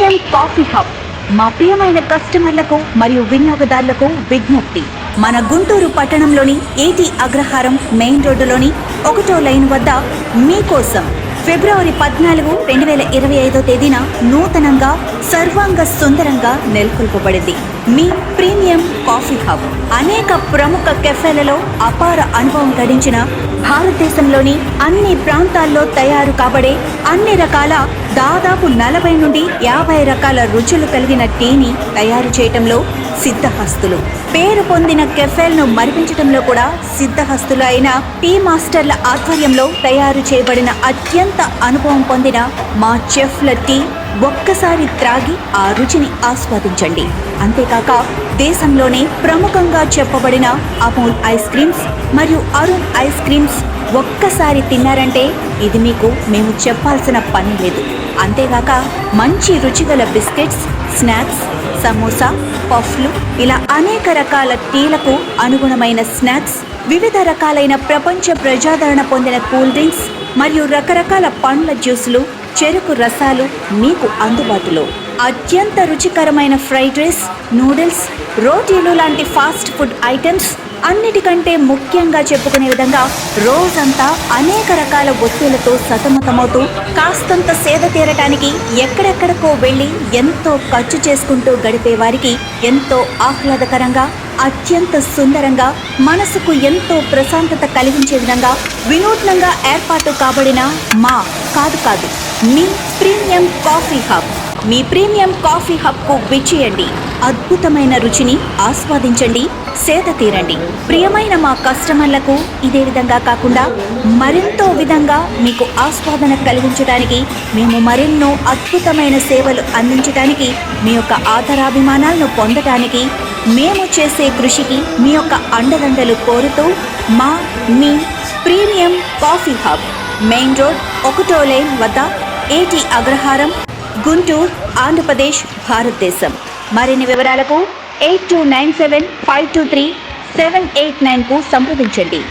Premium coffee hub మా ప్రియమైన కస్టమర్లకు మరియు వినియోగదారులకు విజ్ఞప్తి. మన గుంటూరు పట్టణంలోని ఏటీ అగ్రహారం మెయిన్ రోడ్డులోని 1వ లైన్ వద్ద మీకోసం ఫిబ్రవరి 14, 2025 తేదీన నూతనంగా సర్వాంగ సుందరంగా నెలకొల్పబడింది మీ ప్రీమియం కాఫీ హబ్. అనేక ప్రముఖ కెఫేలలో అపార అనుభవం గడించిన, భారతదేశంలోని అన్ని ప్రాంతాల్లో తయారు కాబడే అన్ని రకాల దాదాపు 40 నుండి 50 రకాల రుచులు కలిగిన టీని తయారు చేయటంలో సిద్ధహస్తులు. పేరు పొందిన కెఫేలను మరిపించడంలో కూడా సిద్ధహస్తులు అయిన టీ మాస్టర్ల ఆధ్వర్యంలో తయారు చేయబడిన అత్యంత అనుభవం పొందిన మా చెఫ్ల టీ ఒక్కసారి త్రాగి ఆ రుచిని ఆస్వాదించండి. అంతేకాక దేశంలోనే ప్రముఖంగా చెప్పబడిన అమూల్ ఐస్ క్రీమ్స్ మరియు అరుణ్ ఐస్ క్రీమ్స్ ఒక్కసారి తిన్నారంటే ఇది మీకు మేము చెప్పాల్సిన పని లేదు. అంతేగాక మంచి రుచిగల బిస్కెట్స్, స్నాక్స్, సమోసా, పఫ్లు ఇలా అనేక రకాల టీలకు అనుగుణమైన స్నాక్స్, వివిధ రకాలైన ప్రపంచ ప్రజాదరణ పొందిన కూల్ డ్రింక్స్ మరియు రకరకాల పండ్ల జ్యూసులు, చెరుకు రసాలు మీకు అందుబాటులో. అత్యంత రుచికరమైన ఫ్రైడ్ రైస్, నూడిల్స్, రోటీలు లాంటి ఫాస్ట్ ఫుడ్ ఐటమ్స్, అన్నిటికంటే ముఖ్యంగా చెప్పుకునే విధంగా రోజంతా అనేక రకాల ఒత్తిళ్లతో సతమతమవుతూ కాస్తంత సేద తీరటానికి ఎక్కడెక్కడికో వెళ్ళి ఎంతో ఖర్చు చేసుకుంటూ గడిపే వారికి ఎంతో ఆహ్లాదకరంగా, అత్యంత సుందరంగా, మనసుకు ఎంతో ప్రశాంతత కలిగించే విధంగా వినూత్నంగా ఏర్పాటు కాబడిన మా మీ ప్రీమియం కాఫీ హబ్. మీ ప్రీమియం కాఫీ హబ్కు విచ్చేయండి. అద్భుతమైన రుచిని ఆస్వాదించండి, సేద తీరండి. ప్రియమైన మా కస్టమర్లకు ఇదే విధంగా కాకుండా మరెంతో విధంగా మీకు ఆస్వాదన కలిగించడానికి, మేము మరెన్నో అద్భుతమైన సేవలు అందించడానికి, మీ యొక్క ఆదరాభిమానాలను పొందడానికి, మేము చేసే కృషికి మీ యొక్క అండదండలు కోరుతూ మీ premium coffee hub main road 1వ లైన్ వద్ద ఏటీ అగ్రహారం, గుంటూరు, ఆంధ్రప్రదేశ్, భారతదేశం. మరిన్ని వివరాలకు 8297523789కు సంప్రదించండి.